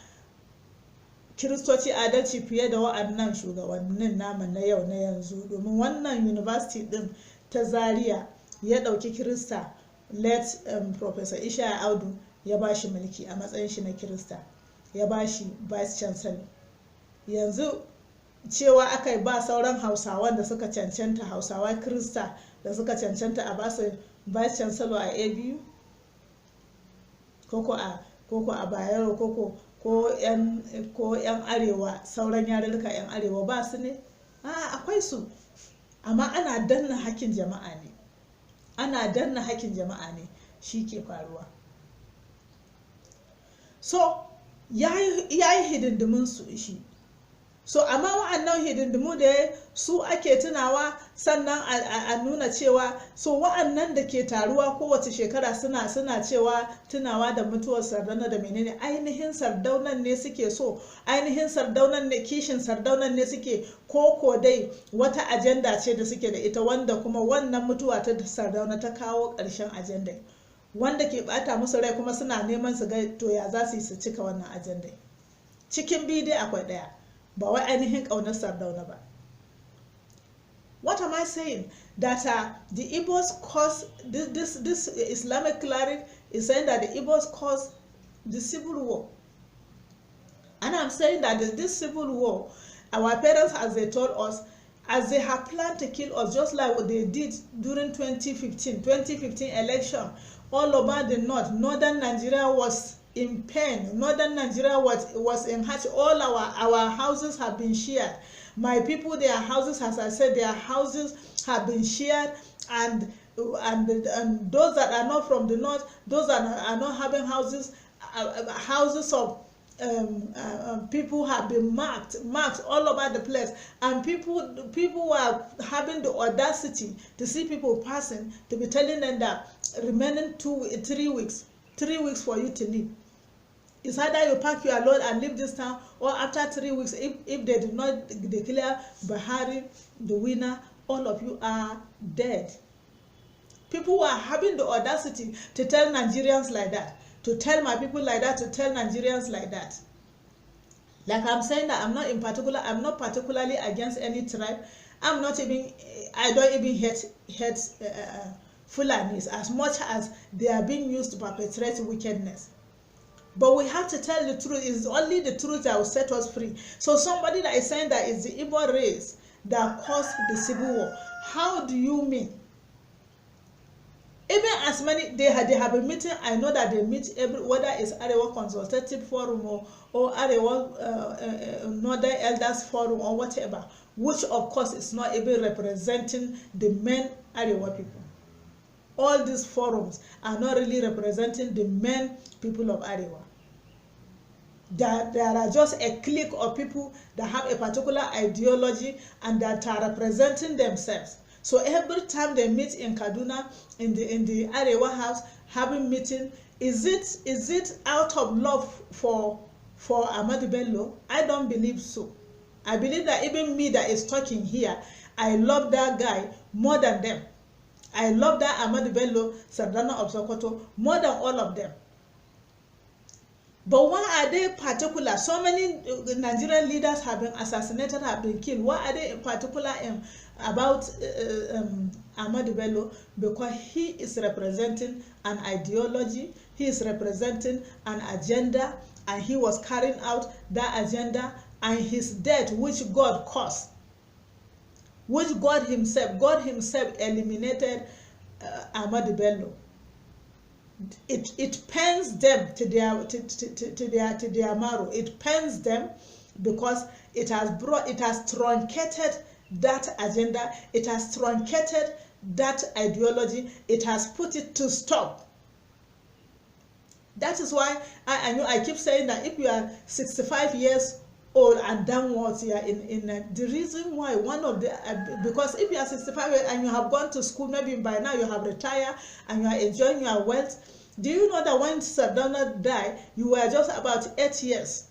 kiristoci adalci fiye da wa'annan shugabannin namu na yau na yanzu, domin wannan university din ta Zaria ya ɗauki kirista late Professor Ishaya Audu ya ba shi mulki a matsayin shi na kirista, ya ba shi vice chancellor. Yanzu cewa aka yi ba sauran hausawan da suka cancanta, hausawa kirista da suka cancanta a basu vice chancellor a ABU koko a Bayero ko yan arewa, sauran yarurruka yan arewa ba su ne? Akwai su, amma ana danna hakkin jama'a ne, shi ke faruwa. So ya yi hidindimin su shi, so amma wa'annan hidindimu da su ake tunawa, sannan a nuna cewa so wa'annan da ke taruwa kowace shekara suna cewa tunawa da mutuwar Sardauna da menene, ainihin Sardaunan ne suke so, ainihin Sardaunan ne, kishin Sardaunan ne suke, ko dai wata ajanda ce da suke da ita, wanda kuma wannan mutuwa ta Sardauna ta kawo ƙarshen ajanda, wanda ke bata musu rai kuma suna neman su ga to ya za su yi su cika wannan ajanda. Cikin biyu dai akwai ɗaya, ba wai ainihin ƙaunar Sardauna ba. What am I saying? That the Igbos caused this Islamic cleric is saying that the Igbos caused the civil war, and I'm saying that this civil war, our parents, as they told us, as they have planned to kill us, just like what they did during 2015 election, all over the northern Nigeria was in pain. Northern Nigeria was in hardship. All our houses have been shared. My people, their houses, as I said, their houses have been shared, and those that are not from the north, those that are not having houses, houses of people have been marked all over the place, and people were having the audacity to see people passing to be telling them that remaining 3 weeks for you to leave. It's either you pack your load and leave this town, or after 3 weeks, if they did not declare Buhari the winner, all of you are dead. People were having the audacity to tell Nigerians like that, to tell my people like that, to tell Nigerians like that. Like I'm saying that I'm not particularly against any tribe. I don't even hate Fulanis as much as they are being used to perpetrate wickedness. But we have to tell the truth. It's only the truth that will set us free. So somebody that is saying that it's the Igbo race that caused the civil war, how do you mean? Even as many, they have a meeting, I know that they meet whether it's Arewa Consultative Forum or Arewa Northern Elders Forum or whatever, which of course is not even representing the main Arewa people. All these forums are not really representing the main people of Arewa. There are just a clique of people that have a particular ideology and that are representing themselves. So every time they meet in Kaduna, in the Arewa house, having meeting, is it out of love for Ahmadu Bello? I don't believe so. I believe that even me that is talking here, I love that guy more than them. I love that Ahmadu Bello, Sardauna of Sokoto, more than all of them. But why are they particular? So many Nigerian leaders have been assassinated, have been killed. Why are they in particular about Ahmadu Bello? Because he is representing an ideology, he is representing an agenda, and he was carrying out that agenda, and his death, which God caused, which God himself eliminated Ahmadu Bello. It pains them to their marrow. It pains them because it has truncated that agenda, it has truncated that ideology, it has put it to stop. That is why I keep saying that if you are 65 years old and downwards, you are in the reason why because if you are 65 and you have gone to school, maybe by now you have retired and you are enjoying your wealth. Do you know that when Sardauna died, you were just about 8 years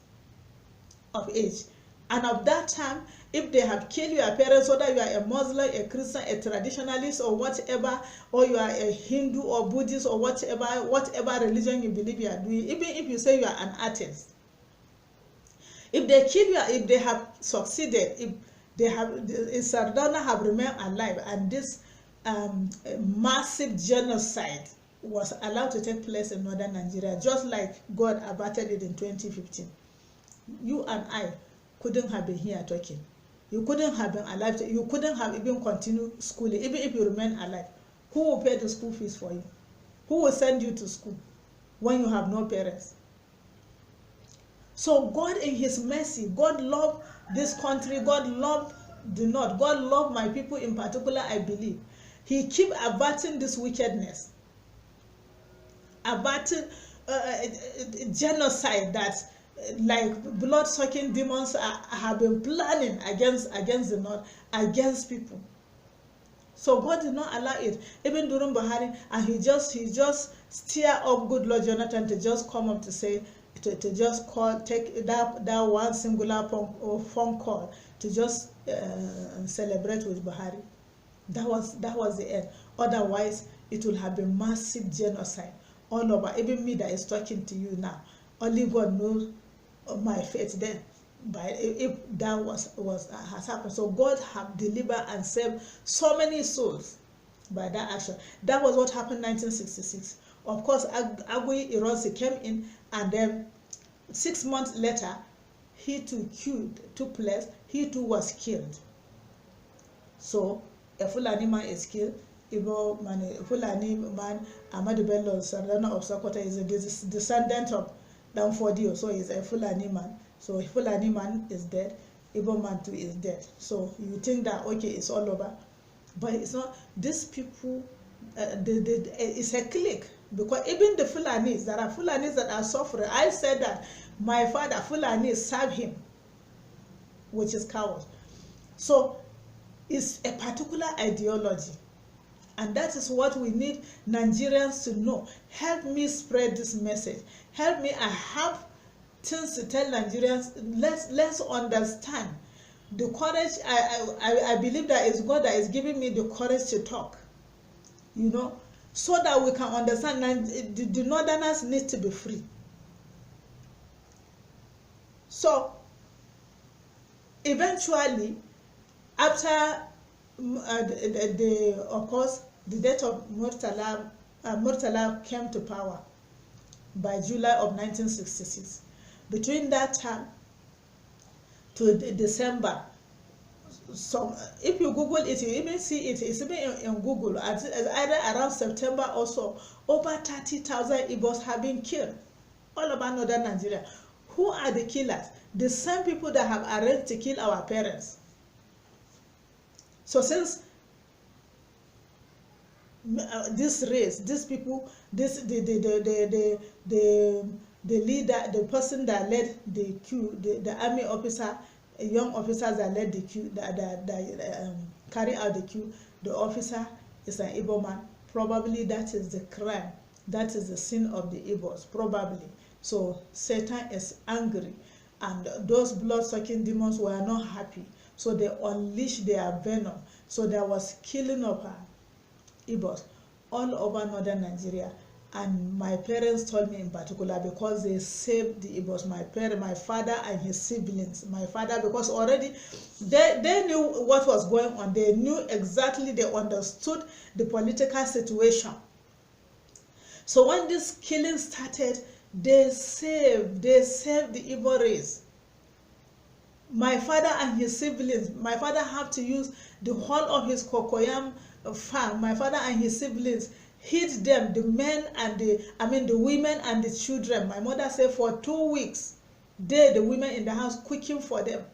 of age? And of that time, if they have killed your parents, whether you are a Muslim, a Christian, a traditionalist, or whatever, or you are a Hindu or Buddhist or whatever religion you believe you are doing, even if you say you are an atheist, If they kill you, if they have succeeded, if Sardauna have remained alive, and this massive genocide was allowed to take place in northern Nigeria, just like God averted it in 2015, you and I couldn't have been here talking. You couldn't have been alive. You couldn't have even continued schooling, even if you remain alive. Who will pay the school fees for you? Who will send you to school when you have no parents? So God in his mercy, God loved this country, God loved the North, God loved my people in particular, I believe. He keep averting this wickedness, averting genocide that like blood-sucking demons have been planning against the North, against people. So God did not allow it, even during Buhari, and he just steer up good Lord Jonathan to just come up to say, to just call, take that one singular phone call to just celebrate with Buhari. That was the end. Otherwise, it would have been massive genocide all over. Even me that is talking to you now, only God knows my fate then. But if that has happened, so God have delivered and saved so many souls by that action. That was what happened in 1966. Of course, Agui Ironsi came in, and then 6 months later, he too took place. He too was killed. So a Fulani man is killed. Igbo man, Fulani man, Ahmadu Bello Sardauna of Sokoto is a descendant of Danfodio, so he's a Fulani man. So Fulani man is dead, Igbo man too is dead. So you think that okay, it's all over, but it's not. These people, it's a clique, because even the Fulanis, there are Fulanis that are suffering. I said that my father Fulanis serve him, which is coward. So it's a particular ideology, and that is what we need Nigerians to know. Help me spread this message. Help me. I have things to tell Nigerians. Let's understand the courage. I believe that it's God that is giving me the courage to talk, you know, so that we can understand that the Northerners need to be free. So eventually, after of course the death of Murtala came to power by July of 1966. Between that time to December, so if you Google it, you even see it. It's even in Google. Either around September or so, over 30,000 Igbos have been killed all over northern Nigeria. Who are the killers? The same people that have arranged to kill our parents. So since this race, these people, the leader, the person that led the coup, the army officer, young officers that led the coup, that carry out the coup, the officer is an Igbo man. Probably that is the crime. That is the sin of the Igbos, probably. So Satan is angry, and those blood-sucking demons were not happy. So they unleashed their venom. So there was killing of Igbos all over northern Nigeria. And my parents told me in particular, because they saved the Igbos, my father and his siblings. My father, because already they knew what was going on. They knew exactly, they understood the political situation. So when this killing started, they saved the Igbo race. My father and his siblings, my father had to use the whole of his cocoyam farm. My father and his siblings hid them, the men and the women and the children. My mother said for 2 weeks, the women in the house cooking for them.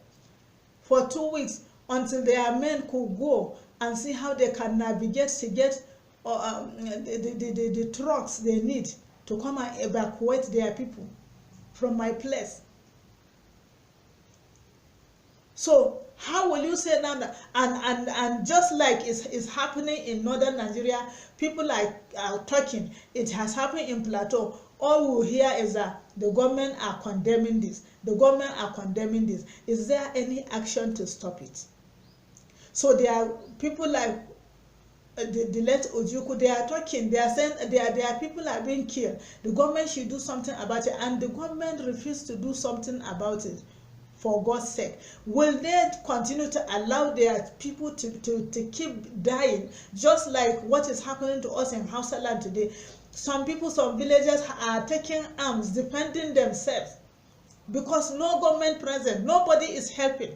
For 2 weeks, until their men could go and see how they can navigate to get the trucks they need to come and evacuate their people from my place. So how will you say now that, and just like it's happening in northern Nigeria, people are talking, it has happened in Plateau. All we hear is that the government are condemning this. The government are condemning this. Is there any action to stop it? So there are people like the late Ojukwu, they are talking, they are saying there are people are being killed. The government should do something about it, and the government refused to do something about it. for God's sake? Will they continue to allow their people to keep dying, just like what is happening to us in Hausa land today? Some people, some villagers are taking arms, defending themselves, because no government present, nobody is helping.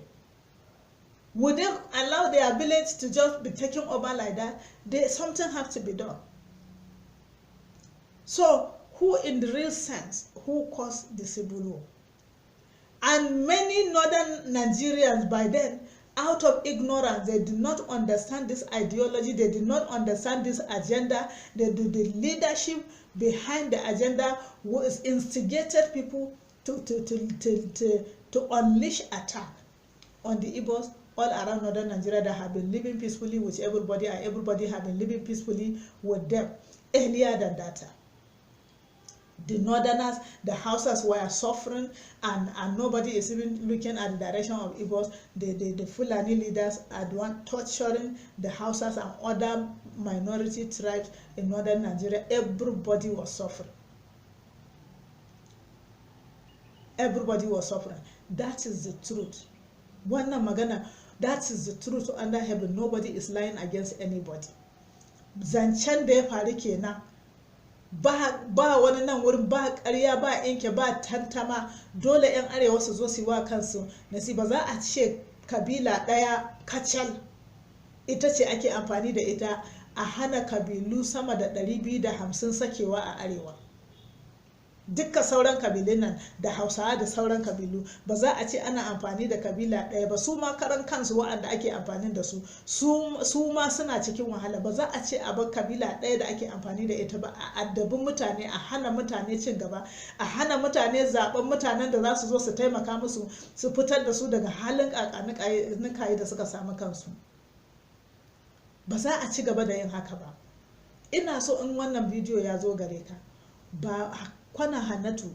Would they allow their village to just be taken over like that? Something has to be done. So, who in the real sense, who caused the civil war? And many northern Nigerians by then, out of ignorance, they did not understand this ideology, they did not understand this agenda, the leadership behind the agenda was instigated people to unleash attack on the Igbos all around northern Nigeria that have been living peacefully with everybody, and everybody have been living peacefully with them earlier than that. The northerners, the Hausas were suffering, and nobody is even looking at the direction of Igbos. The Fulani leaders are the one torturing the Hausas and other minority tribes in northern Nigeria. Everybody was suffering. Everybody was suffering. That is the truth. Wannan magana, that is the truth under heaven. Nobody is lying against anybody. Zancen da ya faru kenan. Ba wani nan wurin, ba ƙarya, ba yanke, ba tantama. Dole 'yan arewa su zo su wa kansu nasiba. Za a ce kabila ɗaya kacal ita ce ake amfani da ita a hana kabilu sama da 250 sakewa a arewa. Dukkan sauran kabilun nan da Hausawa da sauran kabilu, ba za a ce ana amfani da kabila ɗaya ba. Su ma karan kansu wa'anda ake amfani da su ma suna cikin wahala. Ba za a ce a bar kabila ɗaya da ake amfani da ita ba, a addabin mutane, a hana mutane cin gaba, a hana mutane zaben mutanen da za su zo su taimaka musu su fitar da su daga halin ƙaƙanikayi da suka samu kansu. Ba za a ci gaba da yin haka ba. Ina so in wannan bidiyo ya zo gare ka, ba kwana Hannatu,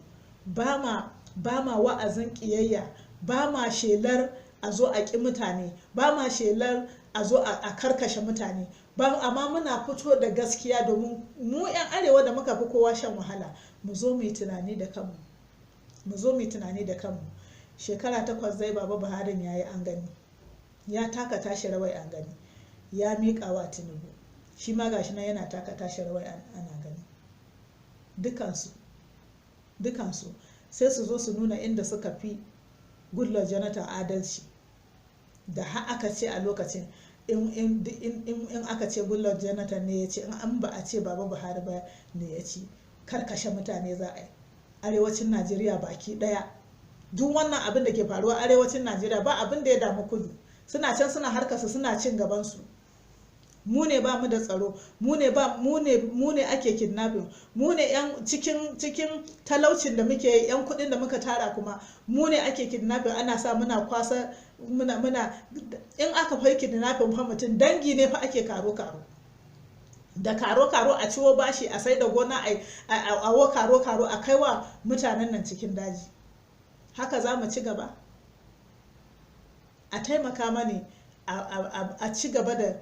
ba ma wa'azin ƙiyayya, ba ma shelar a zo a ƙi mutane, ba ma shelar a zo a karkashe mutane, amma muna fito da gaskiya domin mu 'yan arewa da muka fi kowa shan wahala, mu zo mu yi tunani da kanmu. Mu zo mu yi tunani da kanmu. Shekara 8 zai Baba Buhari ya yi an gani, ya taka tashi rawai an gani, ya miƙa wa Tinubu, shi ma gashi nan yana taka tashi rawai ana gani. Dukansu sai su zo su nuna inda suka fi Goodluck Jonathan adalci, da har aka ce a lokacin in aka ce Goodluck Jonathan ne ya ce, in an ba a ce Baba Buhari ba ne ya ci, karkashe mutane za a yi arewacin Najeriya baki daya. Duk wannan abin da ke faruwa arewacin Najeriya ba abin da ya damu kudu, suna can suna harkarsu, suna cin gabansu. Mu ne ba mu da tsaro, mu ne ake kidnapping, mu ne yan cikin talaucin da muke yi, yan kudin da muka tara kuma mu ne ake kidnapping, ana sa muna kwasa muna in aka fai kidnapping fa mutum dangi ne fa ake karo da karo a ciwo bashi, a sai da gona a wo karo a kaiwa mutanen nan cikin daji. Haka za mu ci gaba? A taimaka mani a ci gaba da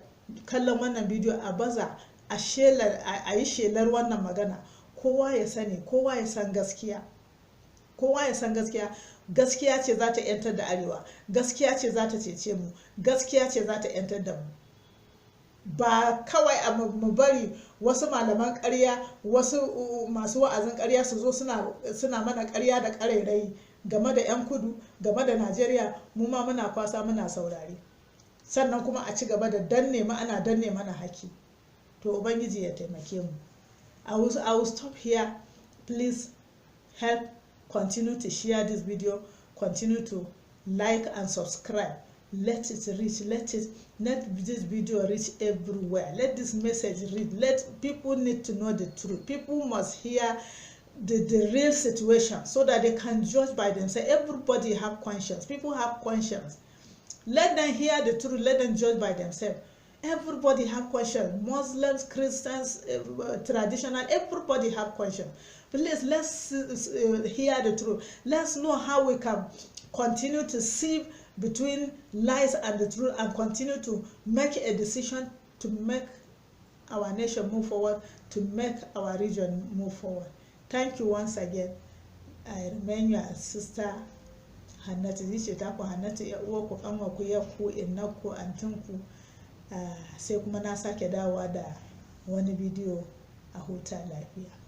kallon wannan bidiyo, a baza a yi shelar wannan magana, kowa ya sani, kowa ya san gaskiya, gaskiya ce za ta yantar da arewa, gaskiya ce za ta cece mu, gaskiya ce za ta yantar da mu. Ba kawai mu bari wasu malaman ƙarya, wasu masu wa'azin ƙarya su zo suna mana ƙarya da ƙarairayi game da 'yan kudu, game da Najeriya, mu ma muna kwasa muna saurari, sannan kuma a ci gaba da danne mana haki. To Ubangiji ya taimake mu. I will stop here. Please help continue to share this video, continue to like and subscribe. Let this video reach everywhere. Let this message reach. People need to know the truth. People must hear the real situation so that they can judge by themselves. Everybody have conscience. People have conscience. Let them hear the truth. Let them judge by themselves. Everybody have conscience. Muslims, Christians, traditional, everybody have conscience. Please, let's hear the truth. Let's know how we can continue to sieve between lies and the truth, and continue to make a decision to make our nation move forward, to make our region move forward. Thank you once again. I remain your sister, Hannatu, ni ce taku Hannatu, ya uwarku, ƙanwarku, yakku, innarku, antinku. Sai kuma na sake dawowa da wani bidiyo. A huta lafiya.